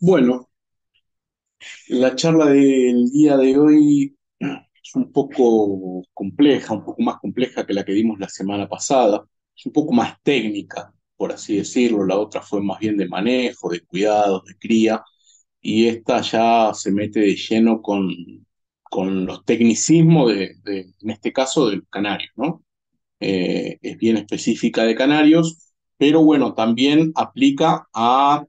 Bueno, la charla del día de hoy es un poco compleja, un poco más compleja que la que dimos la semana pasada. Es un poco más técnica, por así decirlo. La otra fue más bien de manejo, de cuidados, de cría, y esta ya se mete de lleno con los tecnicismos en este caso, de los canarios, ¿no? Es bien específica de canarios, pero bueno, también aplica a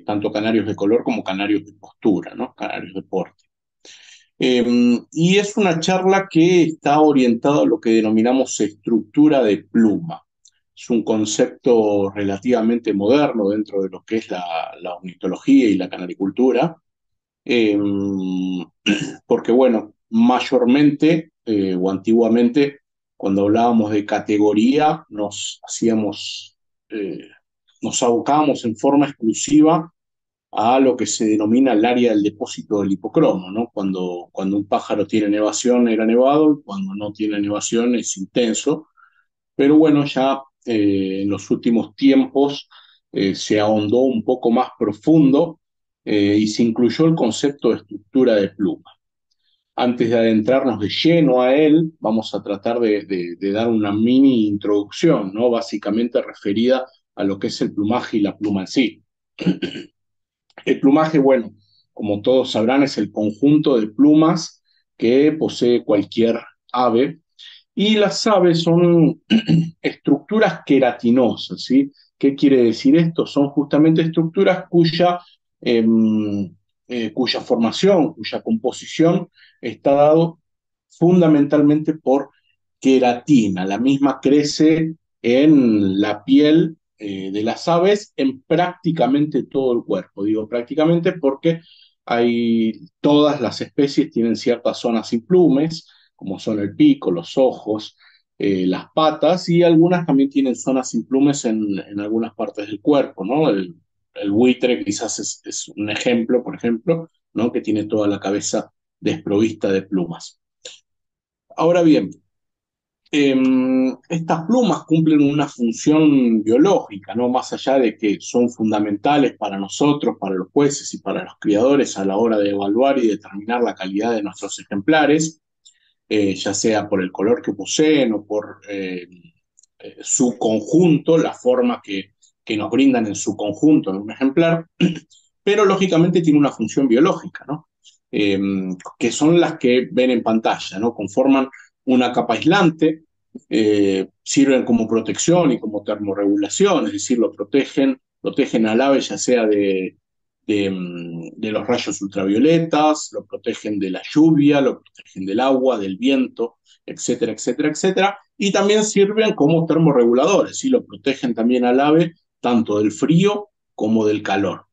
tanto canarios de color como canarios de postura, ¿no? Canarios de porte. Y es una charla que está orientada a lo que denominamos estructura de pluma. Es un concepto relativamente moderno dentro de lo que es la ornitología y la canaricultura, eh, porque bueno, mayormente o antiguamente, cuando hablábamos de categoría, eh, nos abocábamos en forma exclusiva a lo que se denomina el área del depósito del hipocromo, ¿no? Cuando un pájaro tiene nevación era nevado, y cuando no tiene nevación es intenso. Pero bueno, ya en los últimos tiempos se ahondó un poco más profundo y se incluyó el concepto de estructura de pluma. Antes de adentrarnos de lleno a él, vamos a tratar de dar una mini introducción, ¿no? Básicamente referida a lo que es el plumaje y la pluma en sí. El plumaje, bueno, como todos sabrán, es el conjunto de plumas que posee cualquier ave, y las aves son estructuras queratinosas, ¿sí? ¿Qué quiere decir esto? Son justamente estructuras eh, cuya formación, cuya composición está dado fundamentalmente por queratina. La misma crece en la piel de las aves en prácticamente todo el cuerpo. Digo prácticamente porque todas las especies tienen ciertas zonas implumes, como son el pico, los ojos, las patas, y algunas también tienen zonas implumes en algunas partes del cuerpo, ¿no? El buitre quizás es un ejemplo, por ejemplo, ¿no? Que tiene toda la cabeza desprovista de plumas. Ahora bien, estas plumas cumplen una función biológica, ¿no? Más allá de que son fundamentales para nosotros, para los jueces y para los criadores a la hora de evaluar y determinar la calidad de nuestros ejemplares, ya sea por el color que poseen o por su conjunto, la forma que nos brindan en su conjunto en un ejemplar, pero lógicamente tiene una función biológica, ¿no? Eh, que son las que ven en pantalla, ¿no? Conforman una capa aislante, sirven como protección y como termorregulación, es decir, protegen al ave ya sea de los rayos ultravioletas, lo protegen de la lluvia, lo protegen del agua, del viento, etcétera, etcétera, etcétera, y también sirven como termorreguladores, ¿sí? Lo protegen también al ave tanto del frío como del calor.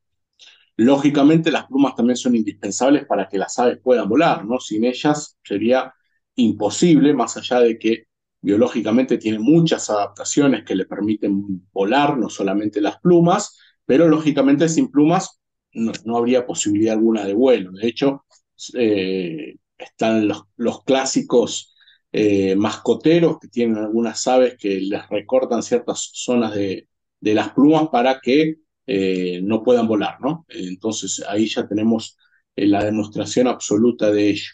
Lógicamente, las plumas también son indispensables para que las aves puedan volar, ¿no? Sin ellas sería imposible, más allá de que biológicamente tienen muchas adaptaciones que le permiten volar, no solamente las plumas, pero lógicamente sin plumas no habría posibilidad alguna de vuelo. De hecho, están los clásicos mascoteros que tienen algunas aves que les recortan ciertas zonas de las plumas para que no puedan volar, ¿no? Entonces ahí ya tenemos la demostración absoluta de ello.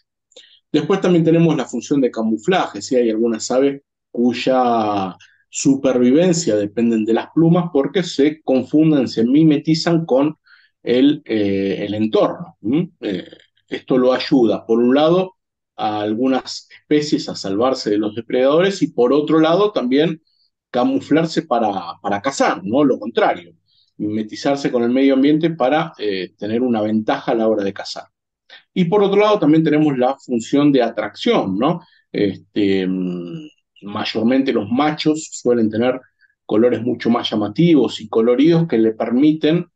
Después también tenemos la función de camuflaje, ¿sí? Hay algunas aves cuya supervivencia dependen de las plumas porque se confunden, se mimetizan con el entorno. Esto lo ayuda, por un lado, a algunas especies a salvarse de los depredadores y por otro lado también camuflarse para cazar, ¿no? Lo contrario, mimetizarse con el medio ambiente para tener una ventaja a la hora de cazar. Y por otro lado también tenemos la función de atracción, ¿no? Mayormente los machos suelen tener colores mucho más llamativos y coloridos que le permiten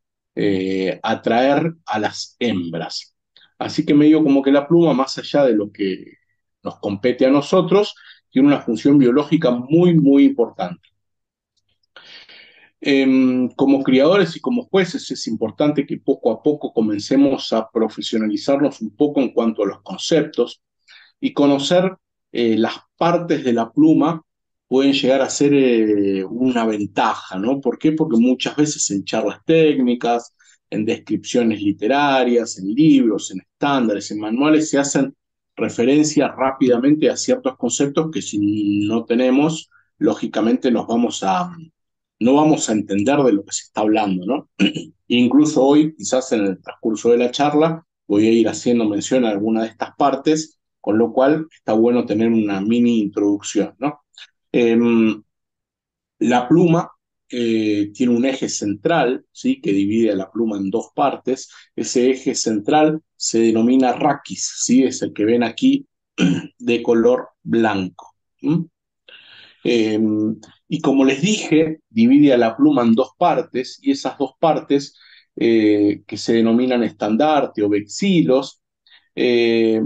atraer a las hembras. Así que medio como que la pluma, más allá de lo que nos compete a nosotros, tiene una función biológica muy, muy importante. Como criadores y como jueces es importante que poco a poco comencemos a profesionalizarnos un poco en cuanto a los conceptos y conocer las partes de la pluma pueden llegar a ser una ventaja, ¿no? ¿Por qué? Porque muchas veces en charlas técnicas, en descripciones literarias, en libros, en estándares, en manuales, se hacen referencias rápidamente a ciertos conceptos que si no tenemos, lógicamente no vamos a entender de lo que se está hablando, ¿no? Incluso hoy, quizás en el transcurso de la charla, voy a ir haciendo mención a alguna de estas partes, con lo cual está bueno tener una mini introducción, ¿no? Eh, la pluma tiene un eje central, ¿sí? Que divide a la pluma en dos partes. Ese eje central se denomina raquis, ¿sí? Es el que ven aquí de color blanco. ¿Mm? Eh, y como les dije, divide a la pluma en dos partes, y esas dos partes, que se denominan estandarte o vexilos, eh,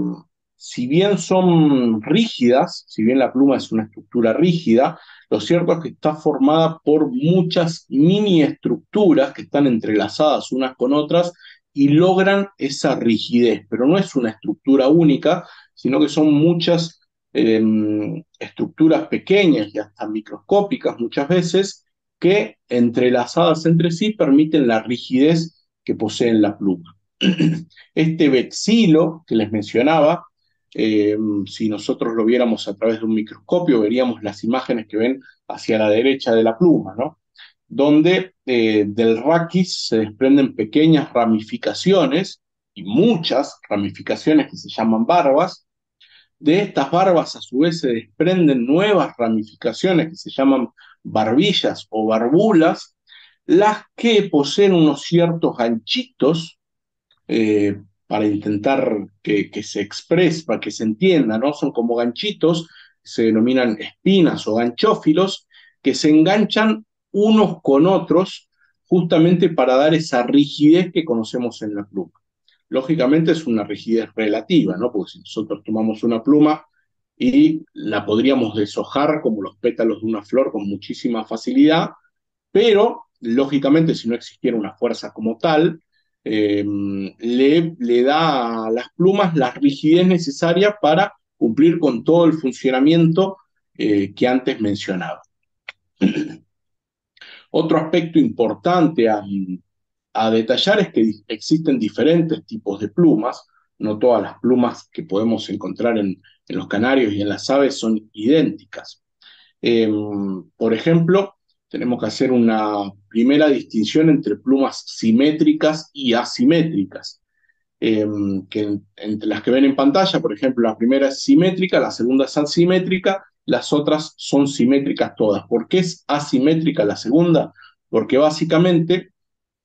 si bien son rígidas, si bien la pluma es una estructura rígida, lo cierto es que está formada por muchas mini estructuras que están entrelazadas unas con otras y logran esa rigidez, pero no es una estructura única, sino que son muchas estructuras pequeñas y hasta microscópicas muchas veces que entrelazadas entre sí permiten la rigidez que posee la pluma. Este vexilo que les mencionaba, si nosotros lo viéramos a través de un microscopio, veríamos las imágenes que ven hacia la derecha de la pluma, ¿no? Donde del raquis se desprenden pequeñas ramificaciones y muchas ramificaciones que se llaman barbas. De estas barbas, a su vez, se desprenden nuevas ramificaciones que se llaman barbillas o barbulas, las que poseen unos ciertos ganchitos para intentar que se exprese, para que se entienda, ¿no? Son como ganchitos, se denominan espinas o ganchófilos, que se enganchan unos con otros justamente para dar esa rigidez que conocemos en la pluma. Lógicamente es una rigidez relativa, ¿no? Porque si nosotros tomamos una pluma y la podríamos deshojar como los pétalos de una flor con muchísima facilidad, pero lógicamente si no existiera una fuerza como tal, le da a las plumas la rigidez necesaria para cumplir con todo el funcionamiento que antes mencionaba. Otro aspecto importante a detallar es que existen diferentes tipos de plumas, no todas las plumas que podemos encontrar en los canarios y en las aves son idénticas. Por ejemplo, tenemos que hacer una primera distinción entre plumas simétricas y asimétricas, eh, entre las que ven en pantalla, por ejemplo, la primera es simétrica, la segunda es asimétrica, las otras son simétricas todas. ¿Por qué es asimétrica la segunda? Porque básicamente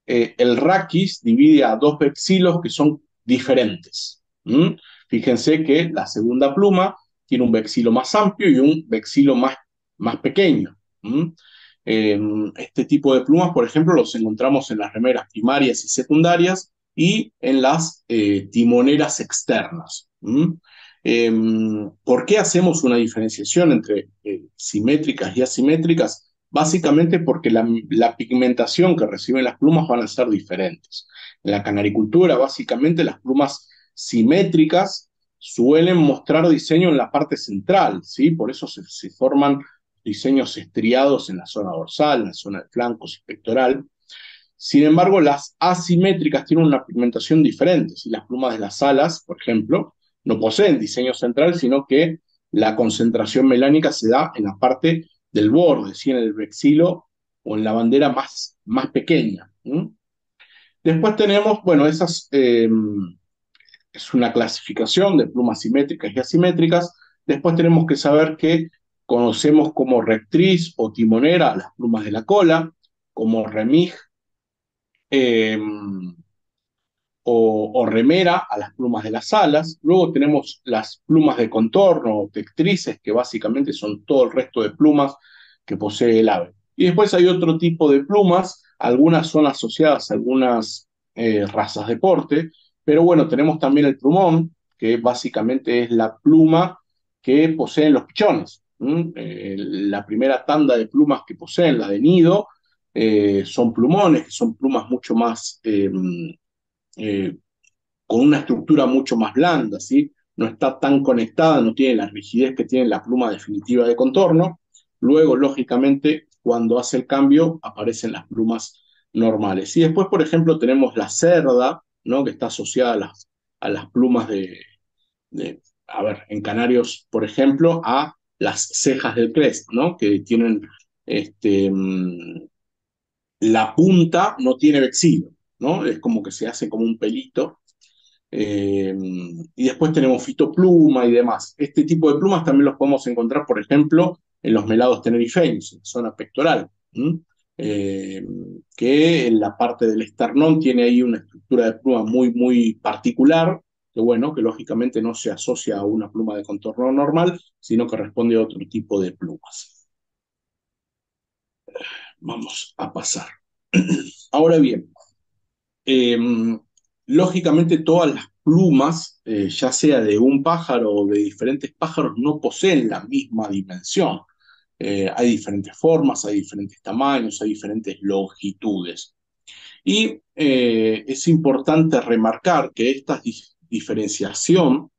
el raquis divide a dos vexilos que son diferentes. ¿Mm? Fíjense que la segunda pluma tiene un vexilo más amplio y un vexilo más pequeño. ¿Mm? Este tipo de plumas, por ejemplo, los encontramos en las remeras primarias y secundarias y en las timoneras externas. ¿Mm? ¿Por qué hacemos una diferenciación entre simétricas y asimétricas? Básicamente porque la pigmentación que reciben las plumas van a ser diferentes. En la canaricultura, básicamente, las plumas simétricas suelen mostrar diseño en la parte central, ¿sí? Por eso se forman diseños estriados en la zona dorsal, en la zona de flancos y pectoral. Sin embargo, las asimétricas tienen una pigmentación diferente. ¿Sí? Las plumas de las alas, por ejemplo, no poseen diseño central, sino que la concentración melánica se da en la parte del borde, ¿sí? En el vexilo o en la bandera más pequeña. ¿Mm? Después tenemos, bueno, es una clasificación de plumas simétricas y asimétricas. Después tenemos que saber que conocemos como rectriz o timonera a las plumas de la cola, como remig eh, o remera a las plumas de las alas. Luego tenemos las plumas de contorno o tectrices, que básicamente son todo el resto de plumas que posee el ave. Y después hay otro tipo de plumas, algunas son asociadas a algunas razas de porte, pero bueno, tenemos también el plumón, que básicamente es la pluma que poseen los pichones. La primera tanda de plumas que poseen, la de nido, son plumones, que son plumas mucho más eh, con una estructura mucho más blanda, ¿sí? No está tan conectada, no tiene la rigidez que tiene la pluma definitiva de contorno. Luego, lógicamente, cuando hace el cambio, aparecen las plumas normales. Y después, por ejemplo, tenemos la cerda, ¿no? Que está asociada a las plumas a ver, en canarios, por ejemplo, a las cejas del crespo, ¿no? Que tienen este, la punta no tiene vexilo, ¿no? Es como que se hace como un pelito. Y después tenemos fitopluma y demás. Este tipo de plumas también los podemos encontrar, por ejemplo, en los melados tenerifeños, en la zona pectoral, ¿m? Eh, que en la parte del esternón tiene ahí una estructura de pluma muy, muy particular, que bueno, que lógicamente no se asocia a una pluma de contorno normal, sino que responde a otro tipo de plumas. Vamos a pasar. Ahora bien, eh, lógicamente todas las plumas, ya sea de un pájaro o de diferentes pájaros, no poseen la misma dimensión. Hay diferentes formas, hay diferentes tamaños, hay diferentes longitudes. Y es importante remarcar que esta diferenciación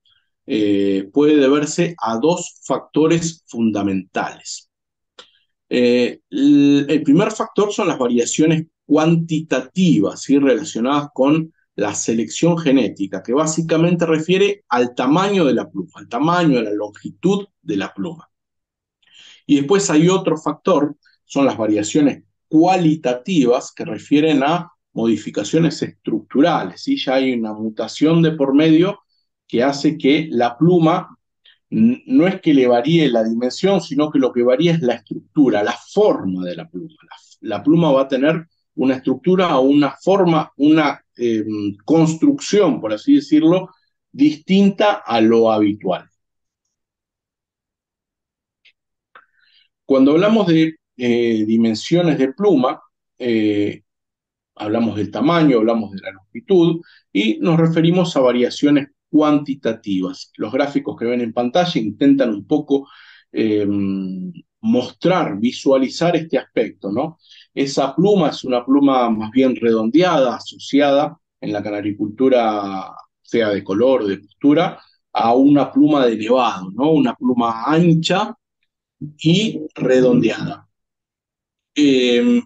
puede deberse a dos factores fundamentales. El primer factor son las variaciones cuantitativas, ¿sí? Relacionadas con la selección genética, que básicamente refiere al tamaño de la pluma, al tamaño, a la longitud de la pluma. Y después hay otro factor, son las variaciones cualitativas, que refieren a modificaciones estructurales, ¿sí? Ya hay una mutación de por medio que hace que la pluma no es que le varíe la dimensión, sino que lo que varía es la estructura, la forma de la pluma. La pluma va a tener una estructura o una forma, una construcción, por así decirlo, distinta a lo habitual. Cuando hablamos de dimensiones de pluma, eh, hablamos del tamaño, hablamos de la longitud y nos referimos a variaciones cuantitativas. Los gráficos que ven en pantalla intentan un poco eh, mostrar, visualizar este aspecto, ¿no? Esa pluma es una pluma más bien redondeada, asociada en la canaricultura, sea de color o de postura, a una pluma de nevado, ¿no? Una pluma ancha y redondeada.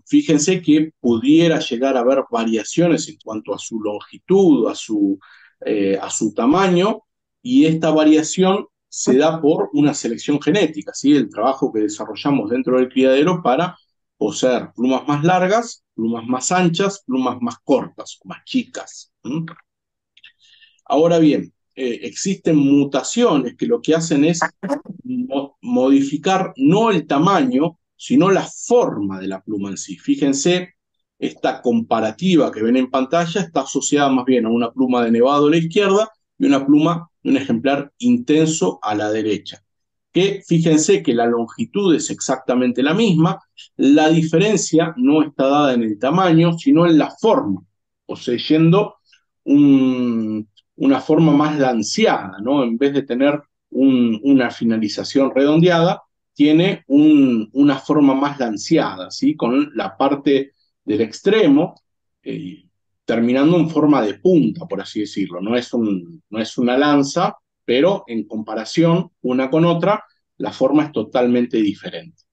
Fíjense que pudiera llegar a haber variaciones en cuanto a su longitud, a su tamaño, y esta variación se da por una selección genética, ¿sí? El trabajo que desarrollamos dentro del criadero para poseer plumas más largas, plumas más anchas, plumas más cortas, más chicas. ¿Mm? Ahora bien, existen mutaciones que lo que hacen es modificar no el tamaño, sino la forma de la pluma en sí. Fíjense, esta comparativa que ven en pantalla está asociada más bien a una pluma de nevado a la izquierda y una pluma de un ejemplar intenso a la derecha. Que fíjense que la longitud es exactamente la misma, la diferencia no está dada en el tamaño, sino en la forma, poseyendo una forma más lanceada, ¿no? En vez de tener una finalización redondeada, tiene una forma más lanceada, ¿sí? Con la parte del extremo eh, terminando en forma de punta, por así decirlo. No es una lanza, pero en comparación una con otra, la forma es totalmente diferente.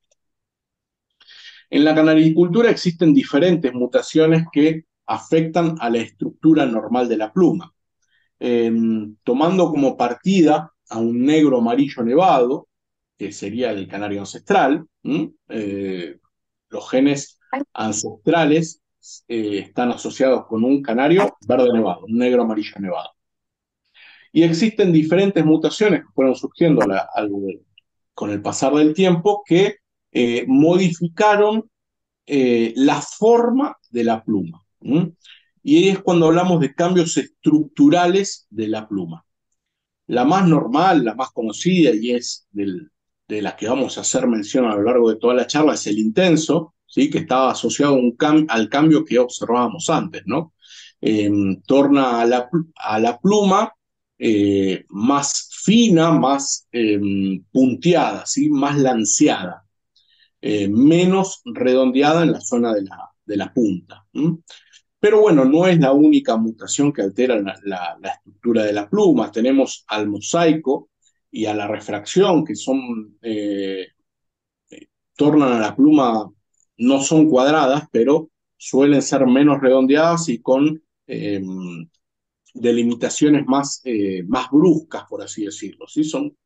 En la canaricultura existen diferentes mutaciones que afectan a la estructura normal de la pluma. Tomando como partida a un negro amarillo nevado, que sería el canario ancestral, los genes ancestrales están asociados con un canario verde nevado, un negro amarillo nevado. Y existen diferentes mutaciones que fueron surgiendo con el pasar del tiempo que modificaron la forma de la pluma. Y ahí es cuando hablamos de cambios estructurales de la pluma. La más normal, la más conocida y es de la que vamos a hacer mención a lo largo de toda la charla es el intenso, ¿sí? Que estaba asociado al cambio que observábamos antes, ¿no? Torna a la pluma más fina, más punteada, ¿sí? Más lanceada, menos redondeada en la zona de la punta. Pero bueno, no es la única mutación que altera la estructura de la pluma. Tenemos al mosaico y a la refracción, que tornan a la pluma, no son cuadradas, pero suelen ser menos redondeadas y con delimitaciones más bruscas, por así decirlo, ¿sí? Son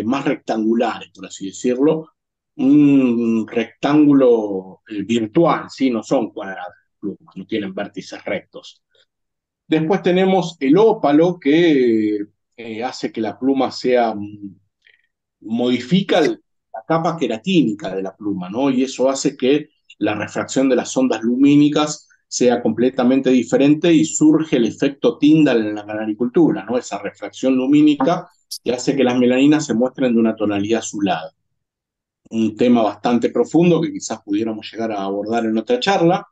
más rectangulares, por así decirlo, un rectángulo virtual, ¿sí? No son cuadradas, no tienen vértices rectos. Después tenemos el ópalo que hace que la pluma sea, modifica la capa queratínica de la pluma, ¿no? Y eso hace que la refracción de las ondas lumínicas sea completamente diferente y surge el efecto Tyndall en la canaricultura, ¿no? Esa refracción lumínica que hace que las melaninas se muestren de una tonalidad azulada. Un tema bastante profundo que quizás pudiéramos llegar a abordar en otra charla.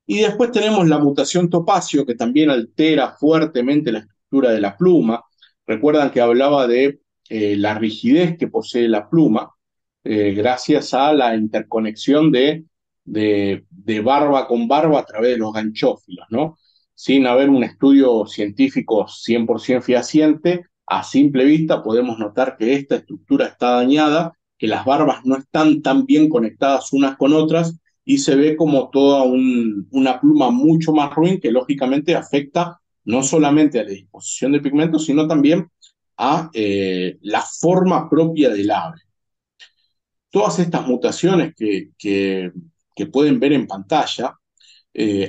Y después tenemos la mutación topacio, que también altera fuertemente la estructura de la pluma. Recuerdan que hablaba de la rigidez que posee la pluma, gracias a la interconexión de barba con barba a través de los ganchófilos, ¿no? Sin haber un estudio científico 100% fehaciente, a simple vista podemos notar que esta estructura está dañada, que las barbas no están tan bien conectadas unas con otras, y se ve como toda una pluma mucho más ruin que lógicamente afecta no solamente a la disposición de pigmentos, sino también a la forma propia del ave. Todas estas mutaciones que pueden ver en pantalla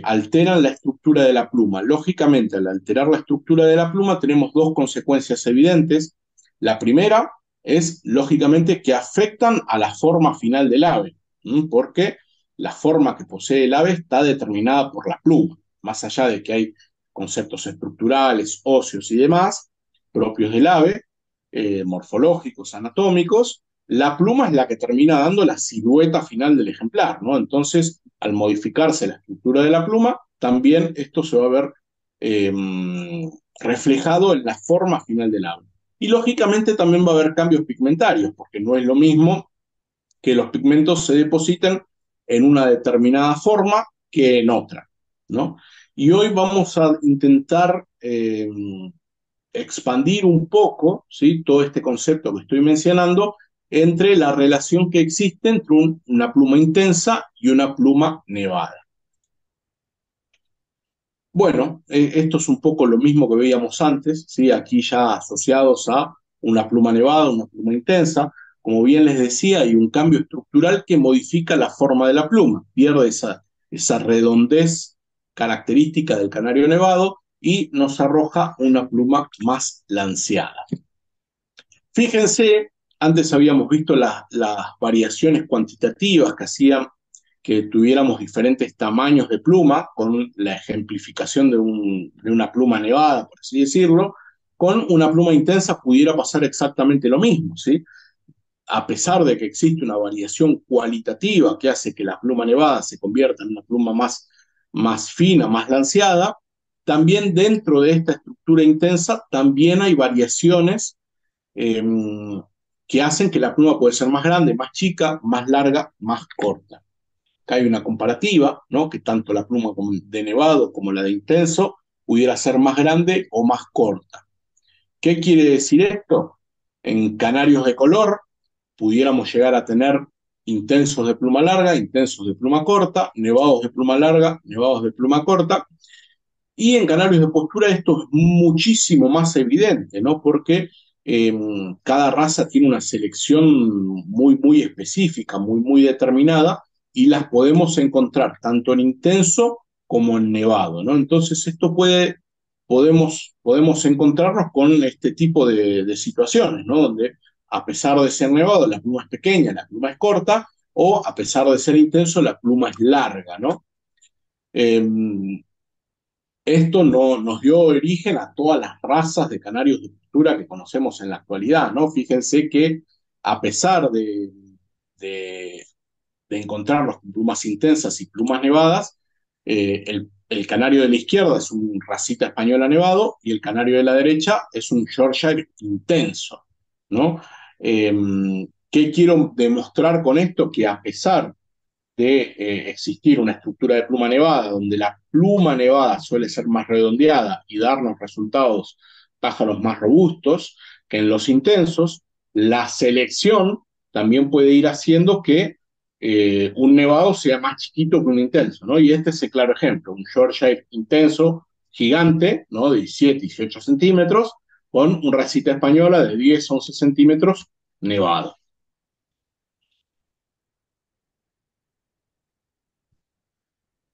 alteran la estructura de la pluma. Lógicamente, al alterar la estructura de la pluma tenemos dos consecuencias evidentes. La primera es, lógicamente, que afectan a la forma final del ave, porque la forma que posee el ave está determinada por la pluma, más allá de que hay conceptos estructurales, óseos y demás, propios del ave, morfológicos, anatómicos. La pluma es la que termina dando la silueta final del ejemplar, ¿no? Entonces, al modificarse la estructura de la pluma, también esto se va a ver eh, reflejado en la forma final del ave. Y lógicamente también va a haber cambios pigmentarios, porque no es lo mismo que los pigmentos se depositen en una determinada forma que en otra, ¿no? Y hoy vamos a intentar expandir un poco, ¿sí? Todo este concepto que estoy mencionando entre la relación que existe entre una pluma intensa y una pluma nevada. Bueno, esto es un poco lo mismo que veíamos antes, ¿sí? Aquí ya asociados a una pluma nevada, una pluma intensa. Como bien les decía, hay un cambio estructural que modifica la forma de la pluma, pierde esa redondez característica del canario nevado y nos arroja una pluma más lanceada. Fíjense, antes habíamos visto las variaciones cuantitativas que hacían que tuviéramos diferentes tamaños de pluma, con la ejemplificación de una pluma nevada, por así decirlo. Con una pluma intensa pudiera pasar exactamente lo mismo, ¿sí? A pesar de que existe una variación cualitativa que hace que la pluma nevada se convierta en una pluma más fina, más lanceada, también dentro de esta estructura intensa también hay variaciones eh, que hacen que la pluma puede ser más grande, más chica, más larga, más corta. Acá hay una comparativa, ¿no? Que tanto la pluma de nevado como la de intenso pudiera ser más grande o más corta. ¿Qué quiere decir esto? En canarios de color pudiéramos llegar a tener intensos de pluma larga, intensos de pluma corta, nevados de pluma larga, nevados de pluma corta. Y en canarios de postura esto es muchísimo más evidente, ¿no? Porque cada raza tiene una selección muy específica, muy determinada, y las podemos encontrar tanto en intenso como en nevado, ¿no? Entonces podemos encontrarnos con este tipo de situaciones, ¿no? Donde a pesar de ser nevado, la pluma es pequeña, la pluma es corta, o a pesar de ser intenso, la pluma es larga, ¿no? Eh, Esto no, nos dio origen a todas las razas de canarios de postura que conocemos en la actualidad, ¿no? Fíjense que a pesar de, de encontrarlos con plumas intensas y plumas nevadas, el canario de la izquierda es un racita española nevado y el canario de la derecha es un Yorkshire intenso, ¿no? ¿Qué quiero demostrar con esto? Que a pesar de existir una estructura de pluma nevada, donde la pluma nevada suele ser más redondeada y darnos resultados pájaros más robustos que en los intensos, la selección también puede ir haciendo que un nevado sea más chiquito que un intenso, ¿no? Y este es el claro ejemplo, un Yorkshire intenso gigante, ¿no? De 17, 18 centímetros, con un Racita española de 10, 11 centímetros nevado.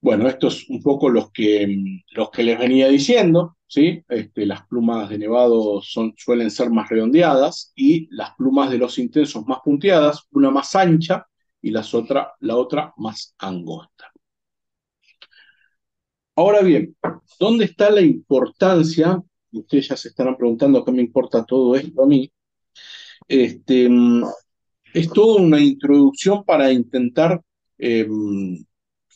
Bueno, esto es un poco los que les venía diciendo, ¿sí? Las plumas de nevado suelen ser más redondeadas y las plumas de los intensos más punteadas, una más ancha y la otra más angosta. Ahora bien, ¿dónde está la importancia? Ustedes ya se estarán preguntando qué me importa todo esto a mí. Este, es toda una introducción para intentar eh,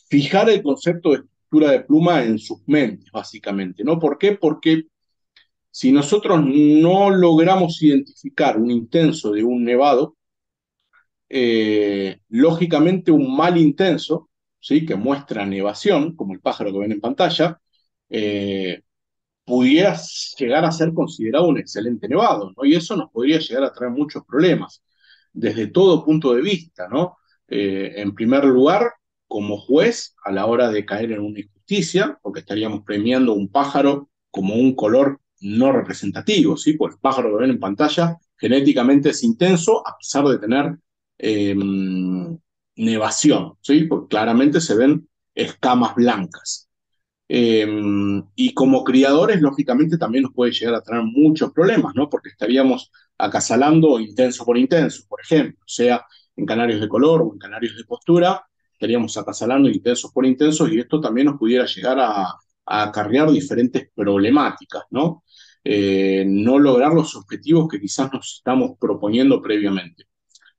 fijar el concepto de estructura de pluma en sus mentes, básicamente, ¿no? ¿Por qué? Porque si nosotros no logramos identificar un intenso de un nevado, lógicamente un mal intenso, ¿sí? Que muestra nevación, como el pájaro que ven en pantalla, eh, pudiera llegar a ser considerado un excelente nevado, ¿no? Y eso nos podría llegar a traer muchos problemas desde todo punto de vista, ¿no? En primer lugar, como juez, a la hora de caer en una injusticia, porque estaríamos premiando un pájaro como un color no representativo, ¿sí? Pues el pájaro que ven en pantalla genéticamente es intenso a pesar de tener eh, nevación, ¿sí? Porque claramente se ven escamas blancas. Eh, y como criadores, lógicamente, también nos puede llegar a traer muchos problemas, ¿no? Porque estaríamos acasalando intenso por intenso, por ejemplo, sea en canarios de color o en canarios de postura, estaríamos acasalando intensos por intensos y esto también nos pudiera llegar a acarrear diferentes problemáticas, ¿no? No lograr los objetivos que quizás nos estamos proponiendo previamente.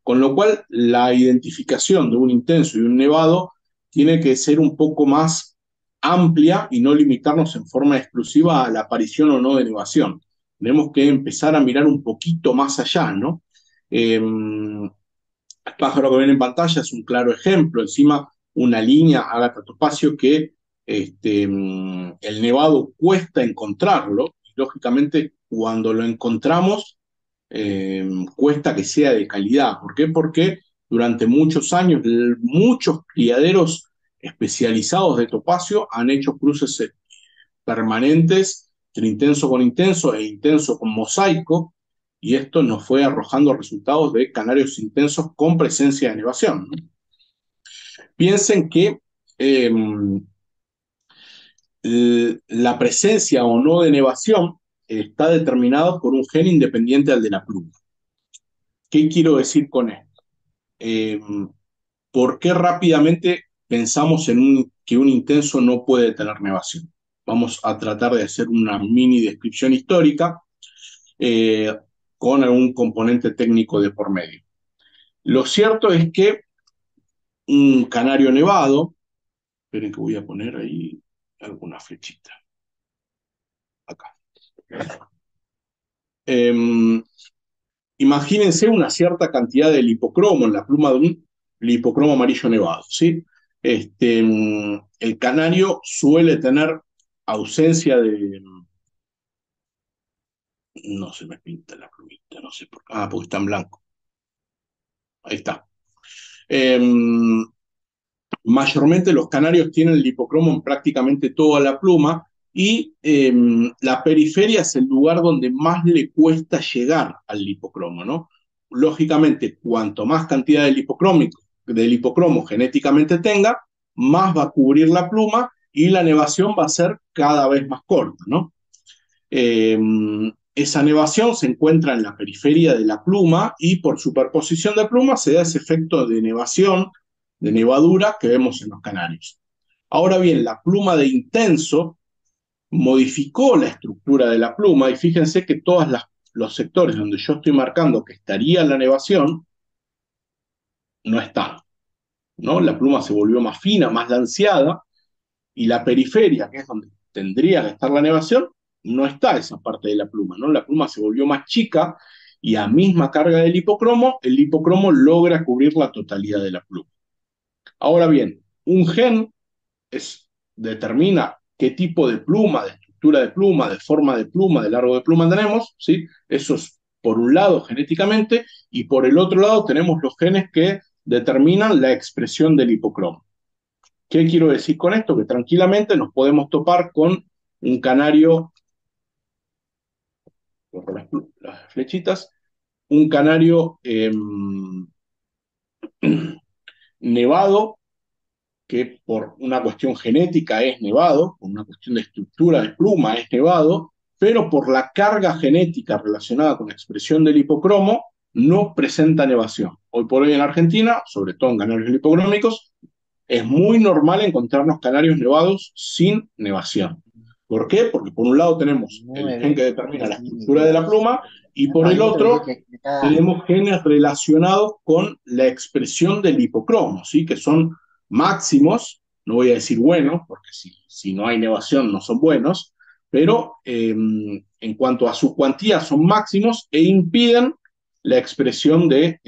Con lo cual, la identificación de un intenso y un nevado tiene que ser un poco más amplia y no limitarnos en forma exclusiva a la aparición o no de nevación. Tenemos que empezar a mirar un poquito más allá, ¿no? El pájaro que ven en pantalla es un claro ejemplo. Encima, una línea Ágata Topacio que el nevado cuesta encontrarlo. Y, lógicamente, cuando lo encontramos, cuesta que sea de calidad. ¿Por qué? Porque durante muchos años muchos criaderos especializados de topacio han hecho cruces permanentes entre intenso con intenso e intenso con mosaico, y esto nos fue arrojando resultados de canarios intensos con presencia de nevación, ¿no? Piensen que eh, la presencia o no de nevación está determinado por un gen independiente al de la pluma. ¿Qué quiero decir con esto? Eh, ¿Por qué rápidamente pensamos que un intenso no puede tener nevación? Vamos a tratar de hacer una mini descripción histórica eh, con algún componente técnico de por medio. Lo cierto es que un canario nevado, esperen que voy a poner ahí alguna flechita, acá. Eh, Imagínense una cierta cantidad de lipocromo en la pluma de un lipocromo amarillo nevado, ¿sí? El canario suele tener ausencia de... No se me pinta la plumita, no sé por qué. Ah, porque está en blanco. Ahí está. Eh, Mayormente los canarios tienen lipocromo en prácticamente toda la pluma y la periferia es el lugar donde más le cuesta llegar al lipocromo, ¿no? Lógicamente, cuanto más cantidad de lipocromo genéticamente tenga, más va a cubrir la pluma y la nevación va a ser cada vez más corta, ¿no? Eh, Esa nevación se encuentra en la periferia de la pluma y por superposición de plumas se da ese efecto de nevación, de nevadura que vemos en los canarios. Ahora bien, la pluma de intenso modificó la estructura de la pluma y fíjense que todos los sectores donde yo estoy marcando que estaría la nevación no están, ¿no? La pluma se volvió más fina, más lanceada y la periferia, que es donde tendría que estar la nevación, no está esa parte de la pluma, ¿no? La pluma se volvió más chica y a misma carga del hipocromo, el hipocromo logra cubrir la totalidad de la pluma. Ahora bien, un gen determina qué tipo de pluma, de estructura de pluma, de forma de pluma, de largo de pluma tenemos, ¿sí? Eso es por un lado genéticamente y por el otro lado tenemos los genes que determinan la expresión del hipocromo. ¿Qué quiero decir con esto? Que tranquilamente nos podemos topar con un canario, las flechitas, un canario nevado, que por una cuestión genética es nevado, por una cuestión de estructura de pluma es nevado, pero por la carga genética relacionada con la expresión del hipocromo no presenta nevación. Hoy por hoy en Argentina, sobre todo en canarios lipocrómicos, es muy normal encontrarnos canarios nevados sin nevación. ¿Por qué? Porque por un lado tenemos el gen que 9 determina la estructura de la kilos. pluma y por No, el yo te lo tengo otro que explicar. tenemos genes relacionados con la expresión del hipocromo, ¿sí? Que son máximos, no voy a decir buenos, porque si no hay nevación no son buenos, pero en cuanto a su cuantía son máximos e impiden la expresión de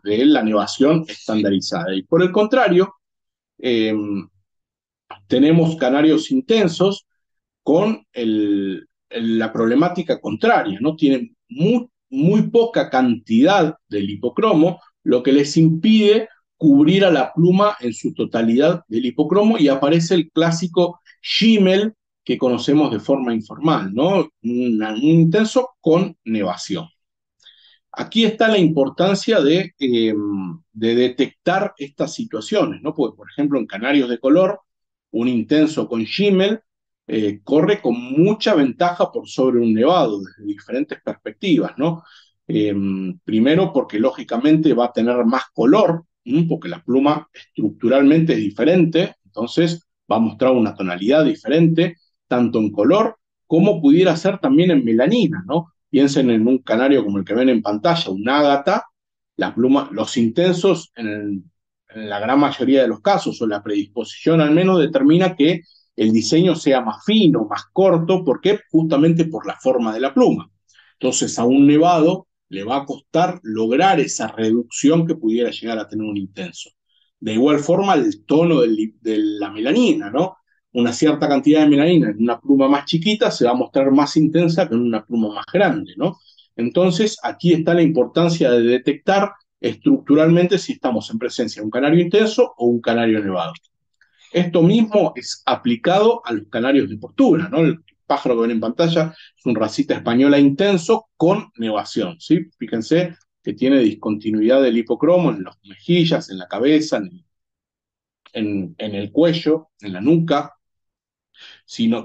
la nevación estandarizada. Y por el contrario, eh, tenemos canarios intensos con la problemática contraria, ¿no? Tienen muy poca cantidad de lipocromo, lo que les impide cubrir a la pluma en su totalidad de lipocromo y aparece el clásico shimel que conocemos de forma informal, ¿no? Un intenso con nevación. Aquí está la importancia de detectar estas situaciones, ¿no? Porque, por ejemplo, en canarios de color, un intenso con shimel corre con mucha ventaja por sobre un nevado desde diferentes perspectivas, ¿no? Primero porque lógicamente va a tener más color, porque la pluma estructuralmente es diferente, entonces va a mostrar una tonalidad diferente, tanto en color como pudiera ser también en melanina, ¿no? Piensen en un canario como el que ven en pantalla, un ágata, la pluma, los intensos en la gran mayoría de los casos, o la predisposición al menos, determina que el diseño sea más fino, más corto, ¿por qué? Justamente por la forma de la pluma. Entonces a un nevado le va a costar lograr esa reducción que pudiera llegar a tener un intenso. De igual forma el tono de la melanina, ¿no? Una cierta cantidad de melanina en una pluma más chiquita se va a mostrar más intensa que en una pluma más grande, ¿no? Entonces, aquí está la importancia de detectar estructuralmente si estamos en presencia de un canario intenso o un canario nevado. Esto mismo es aplicado a los canarios de postura, ¿no? El pájaro que ven en pantalla es un racita española intenso con nevación, ¿sí? Fíjense que tiene discontinuidad del hipocromo en las mejillas, en la cabeza, en el cuello, en la nuca,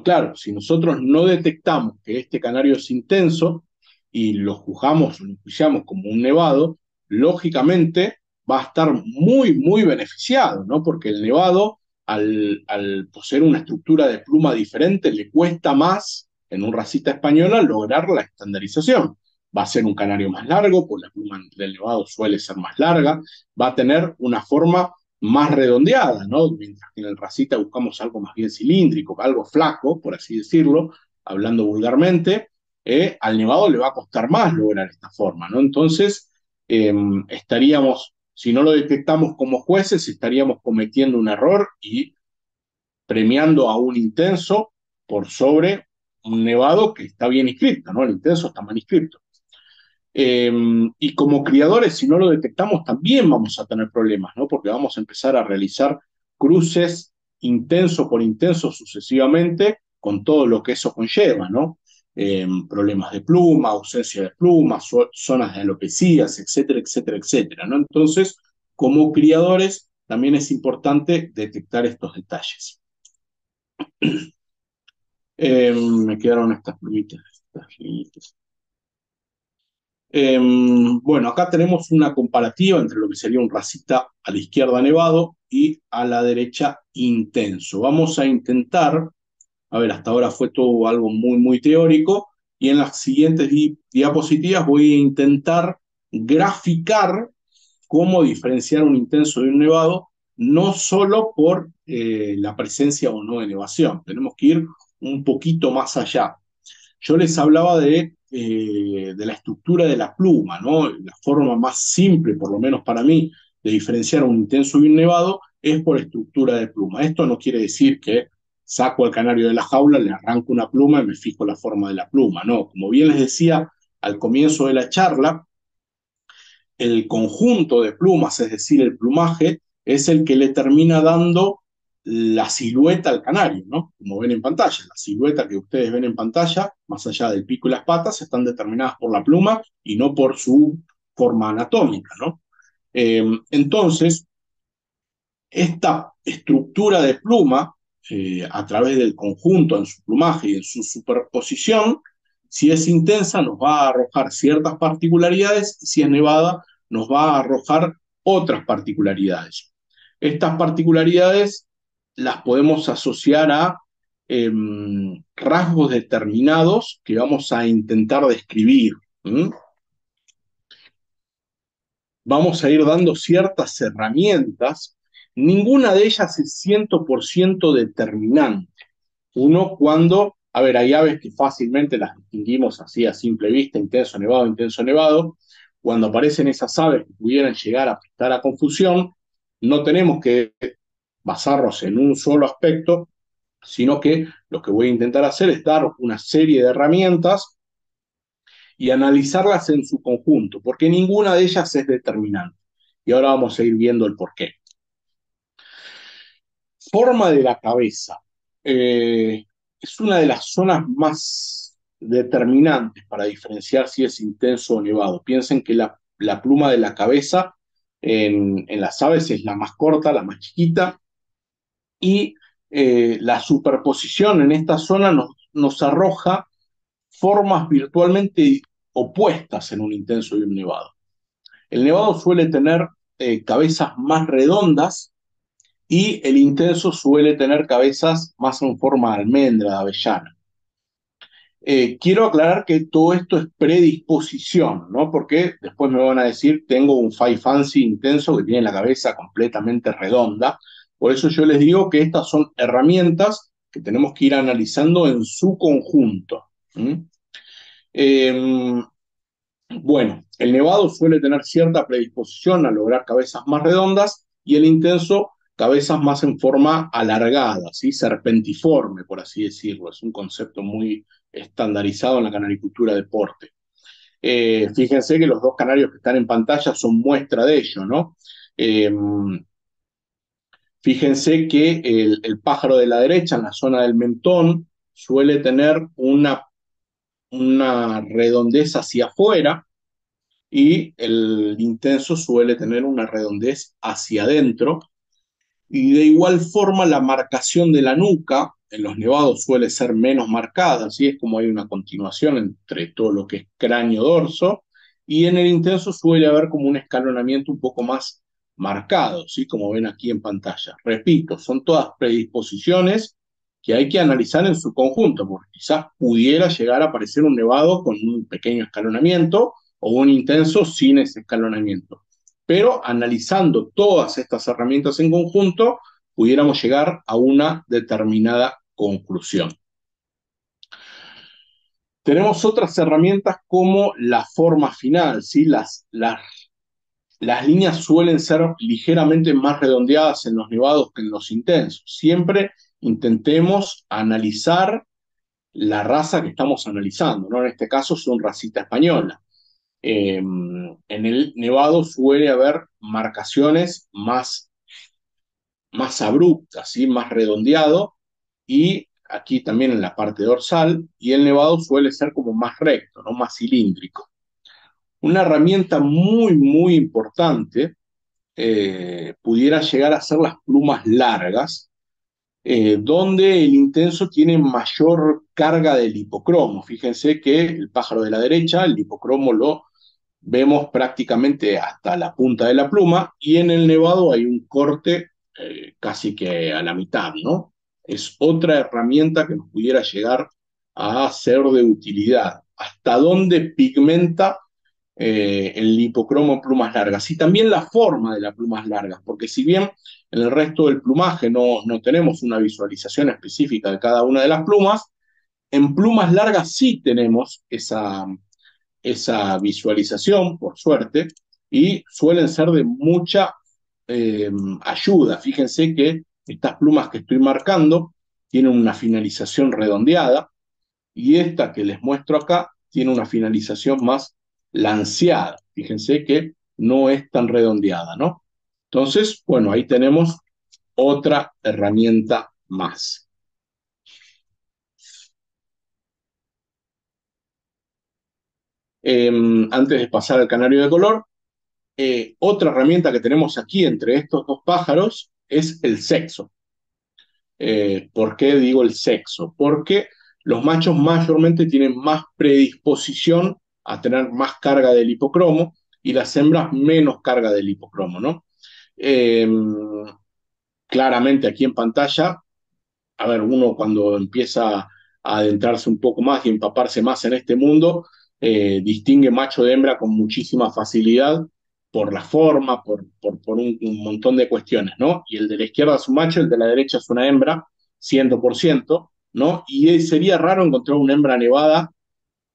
claro, si nosotros no detectamos que este canario es intenso y lo juzgamos o lo enjuiciamos como un nevado, lógicamente va a estar muy beneficiado, ¿no? Porque el nevado, al poseer una estructura de pluma diferente, le cuesta más en un racita española lograr la estandarización. Va a ser un canario más largo, pues la pluma del nevado suele ser más larga, va a tener una forma más redondeada, ¿no? Mientras que en el racita buscamos algo más bien cilíndrico, algo flaco, por así decirlo, hablando vulgarmente, al nevado le va a costar más lograr esta forma, ¿no? Entonces, estaríamos, si no lo detectamos como jueces, estaríamos cometiendo un error y premiando a un intenso por sobre un nevado que está bien inscrito, ¿no? El intenso está mal inscrito. Eh, y como criadores, si no lo detectamos, también vamos a tener problemas, ¿no? Porque vamos a empezar a realizar cruces intenso por intenso sucesivamente con todo lo que eso conlleva, ¿no? Problemas de pluma, ausencia de plumas, zonas de alopecias, etcétera, ¿no? Entonces, como criadores, también es importante detectar estos detalles. Me quedaron estas plumitas, estas líneas. Bueno, acá tenemos una comparativa entre lo que sería un racita a la izquierda nevado y a la derecha intenso. Vamos a intentar, a ver, hasta ahora fue todo algo muy teórico y en las siguientes diapositivas voy a intentar graficar cómo diferenciar un intenso de un nevado, no solo por la presencia o no de nevación. Tenemos que ir un poquito más allá. Yo les hablaba de la estructura de la pluma, ¿no? La forma más simple, por lo menos para mí, de diferenciar un intenso y un nevado es por estructura de pluma. Esto no quiere decir que saco al canario de la jaula, le arranco una pluma y me fijo la forma de la pluma, no. Como bien les decía al comienzo de la charla, el conjunto de plumas, es decir, el plumaje, es el que le termina dando la silueta al canario, ¿no? Como ven en pantalla, la silueta que ustedes ven en pantalla, más allá del pico y las patas, están determinadas por la pluma y no por su forma anatómica, ¿no? Entonces, esta estructura de pluma, a través del conjunto en su plumaje y en su superposición, si es intensa nos va a arrojar ciertas particularidades, si es nevada nos va a arrojar otras particularidades. Estas particularidades las podemos asociar a rasgos determinados que vamos a intentar describir. ¿Mm? Vamos a ir dando ciertas herramientas, ninguna de ellas es 100% determinante. Uno cuando, a ver, hay aves que fácilmente las distinguimos así a simple vista, intenso nevado, cuando aparecen esas aves que pudieran llegar a prestar a confusión, no tenemos que basarnos en un solo aspecto, sino que lo que voy a intentar hacer es dar una serie de herramientas y analizarlas en su conjunto, porque ninguna de ellas es determinante. Y ahora vamos a ir viendo el porqué. Forma de la cabeza. Es una de las zonas más determinantes para diferenciar si es intenso o nevado. Piensen que la pluma de la cabeza en las aves es la más corta, la más chiquita, y la superposición en esta zona nos arroja formas virtualmente opuestas en un intenso y un nevado. El nevado suele tener cabezas más redondas y el intenso suele tener cabezas más en forma de almendra, de avellana. Quiero aclarar que todo esto es predisposición, ¿no? Porque después me van a decir, tengo un Five Fancy intenso que tiene la cabeza completamente redonda. Por eso yo les digo que estas son herramientas que tenemos que ir analizando en su conjunto. ¿Mm? Eh, bueno, el nevado suele tener cierta predisposición a lograr cabezas más redondas y el intenso cabezas más en forma alargada, ¿sí? Serpentiforme, por así decirlo. Es un concepto muy estandarizado en la canaricultura deporte. Fíjense que los dos canarios que están en pantalla son muestra de ello, ¿no? Eh, Fíjense que el pájaro de la derecha, en la zona del mentón, suele tener una redondez hacia afuera, y el intenso suele tener una redondez hacia adentro. Y de igual forma la marcación de la nuca en los nevados suele ser menos marcada, así es como hay una continuación entre todo lo que es cráneo-dorso, y en el intenso suele haber como un escalonamiento un poco más marcado, ¿sí? Como ven aquí en pantalla. Repito, son todas predisposiciones que hay que analizar en su conjunto, porque quizás pudiera llegar a aparecer un nevado con un pequeño escalonamiento o un intenso sin ese escalonamiento. Pero analizando todas estas herramientas en conjunto, pudiéramos llegar a una determinada conclusión. Tenemos otras herramientas como la forma final, ¿sí? Las líneas suelen ser ligeramente más redondeadas en los nevados que en los intensos. Siempre intentemos analizar la raza que estamos analizando, ¿no? En este caso son racita española. En el nevado suele haber marcaciones más abruptas, ¿sí? Más redondeado, y aquí también en la parte dorsal, y el nevado suele ser como más recto, ¿no? Más cilíndrico. Una herramienta muy, muy importante pudiera llegar a ser las plumas largas, donde el intenso tiene mayor carga del hipocromo. Fíjense que el pájaro de la derecha, el hipocromo lo vemos prácticamente hasta la punta de la pluma, y en el nevado hay un corte casi que a la mitad, ¿no? Es otra herramienta que nos pudiera llegar a ser de utilidad. ¿Hasta dónde pigmenta el hipocromo en plumas largas? Y también la forma de las plumas largas, porque si bien en el resto del plumaje no tenemos una visualización específica de cada una de las plumas, en plumas largas sí tenemos esa visualización, por suerte, y suelen ser de mucha ayuda. Fíjense que estas plumas que estoy marcando tienen una finalización redondeada, y esta que les muestro acá tiene una finalización más lanceada. Fíjense que no es tan redondeada, ¿no? Entonces, bueno, ahí tenemos otra herramienta más. Antes de pasar al canario de color, otra herramienta que tenemos aquí entre estos dos pájaros es el sexo. ¿Por qué digo el sexo? Porque los machos mayormente tienen más predisposición a tener más carga del hipocromo y las hembras menos carga del hipocromo, ¿no? Eh, Claramente aquí en pantalla, a ver, uno cuando empieza a adentrarse un poco más y empaparse más en este mundo, distingue macho de hembra con muchísima facilidad por la forma, por un montón de cuestiones, ¿no? Y el de la izquierda es un macho, el de la derecha es una hembra, 100%, ¿no? Y sería raro encontrar una hembra nevada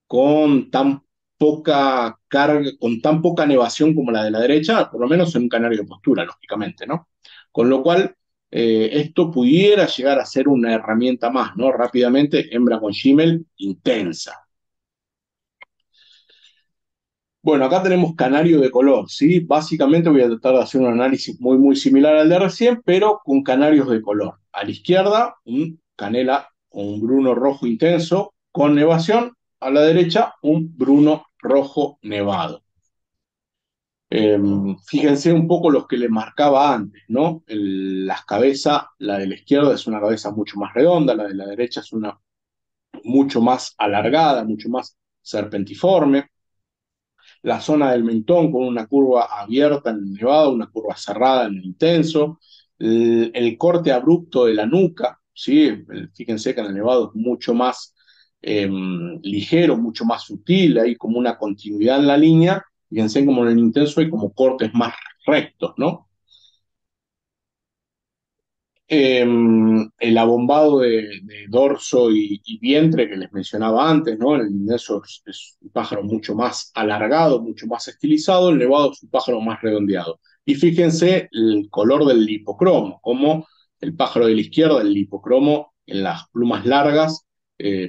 con tan poca carga, con tan poca nevación como la de la derecha, por lo menos en un canario de postura, lógicamente, ¿no? Con lo cual, esto pudiera llegar a ser una herramienta más, ¿no? Rápidamente, hembra con shimel intensa. Bueno, acá tenemos canario de color, ¿sí? Básicamente voy a tratar de hacer un análisis muy similar al de recién, pero con canarios de color. A la izquierda, un canela o un bruno rojo intenso con nevación. A la derecha, un bruno rojo nevado. Eh, Fíjense un poco los que les marcaba antes, ¿no? Las cabezas, la de la izquierda es una cabeza mucho más redonda, la de la derecha es una mucho más alargada, mucho más serpentiforme. La zona del mentón con una curva abierta en el nevado, una curva cerrada en el intenso, el corte abrupto de la nuca, ¿sí? Fíjense que en el nevado es mucho más ligero, mucho más sutil, hay como una continuidad en la línea, fíjense como en el intenso hay como cortes más rectos, ¿no? El abombado de dorso y vientre que les mencionaba antes, ¿no? El inmenso es un pájaro mucho más alargado, mucho más estilizado, el nevado es un pájaro más redondeado. Y fíjense el color del lipocromo, como el pájaro de la izquierda, el lipocromo en las plumas largas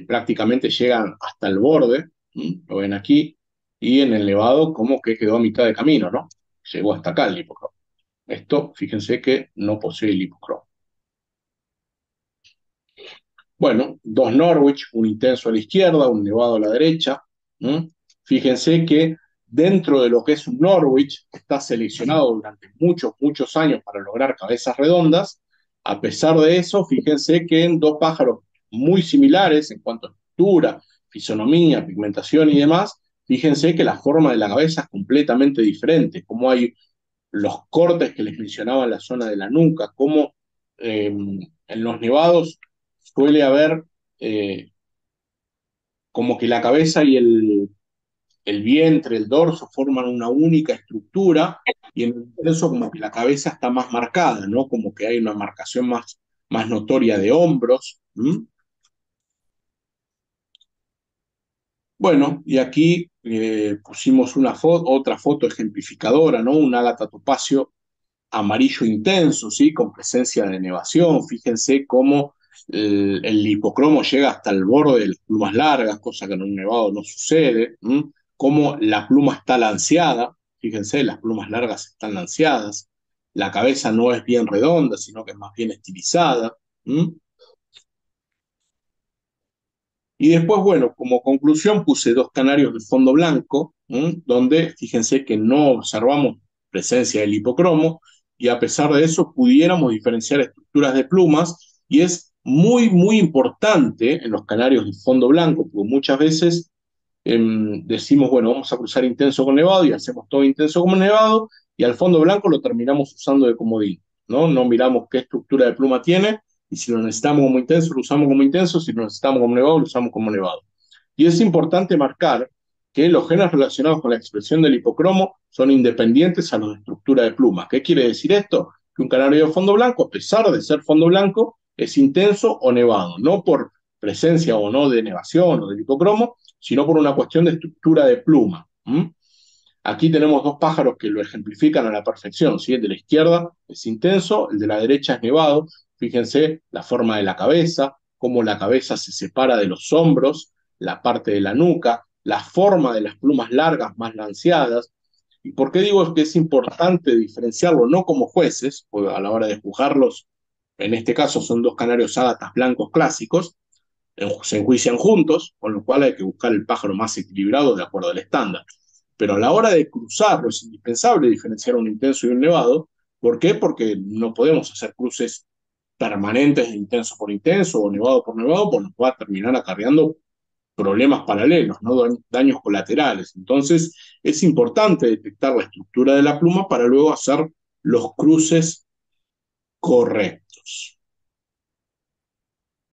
prácticamente llegan hasta el borde, ¿m? Lo ven aquí, y en el nevado como que quedó a mitad de camino, ¿no? Llegó hasta acá el lipocromo. Esto, fíjense que no posee lipocromo. Bueno, dos Norwich, un intenso a la izquierda, un nevado a la derecha. ¿Mm? Fíjense que dentro de lo que es un Norwich, está seleccionado durante muchos años para lograr cabezas redondas. A pesar de eso, fíjense que en dos pájaros muy similares en cuanto a estructura, fisonomía, pigmentación y demás, fíjense que la forma de la cabeza es completamente diferente, como hay los cortes que les mencionaba en la zona de la nuca, como en los nevados suele haber como que la cabeza y el vientre, el dorso forman una única estructura y en el intenso como que la cabeza está más marcada, ¿no? Como que hay una marcación más notoria de hombros. ¿Mm? Bueno, y aquí pusimos otra foto ejemplificadora, ¿no? Un ágata topacio amarillo intenso, ¿sí? Con presencia de nevación. Fíjense cómo el hipocromo llega hasta el borde de las plumas largas, cosa que en un nevado no sucede. ¿M? Cómo la pluma está lanceada. Fíjense, las plumas largas están lanceadas. La cabeza no es bien redonda, sino que es más bien estilizada. ¿M? Y después, bueno, como conclusión puse dos canarios de fondo blanco, donde fíjense que no observamos presencia del hipocromo y a pesar de eso pudiéramos diferenciar estructuras de plumas y es muy importante en los canarios de fondo blanco, porque muchas veces decimos, bueno, vamos a cruzar intenso con nevado y hacemos todo intenso como nevado y al fondo blanco lo terminamos usando de comodín, ¿no? No miramos qué estructura de pluma tiene y si lo necesitamos como intenso, lo usamos como intenso, si lo necesitamos como nevado, lo usamos como nevado. Y es importante marcar que los genes relacionados con la expresión del hipocromo son independientes a los de estructura de pluma. ¿Qué quiere decir esto? Que un canario de fondo blanco, a pesar de ser fondo blanco, es intenso o nevado, no por presencia o no de nevación o del hipocromo, sino por una cuestión de estructura de pluma. ¿Mm? Aquí tenemos dos pájaros que lo ejemplifican a la perfección, ¿sí? El de la izquierda es intenso, el de la derecha es nevado. Fíjense la forma de la cabeza, cómo la cabeza se separa de los hombros, la parte de la nuca, la forma de las plumas largas más lanceadas. ¿Y por qué digo que es importante diferenciarlo? No como jueces, pues a la hora de juzgarlos, en este caso son dos canarios ágatas blancos clásicos, se enjuician juntos, con lo cual hay que buscar el pájaro más equilibrado de acuerdo al estándar. Pero a la hora de cruzarlo es indispensable diferenciar un intenso y un nevado. ¿Por qué? Porque no podemos hacer cruces permanentes de intenso por intenso o nevado por nevado, pues nos va a terminar acarreando problemas paralelos, ¿no? Daños colaterales. Entonces, es importante detectar la estructura de la pluma para luego hacer los cruces correctos.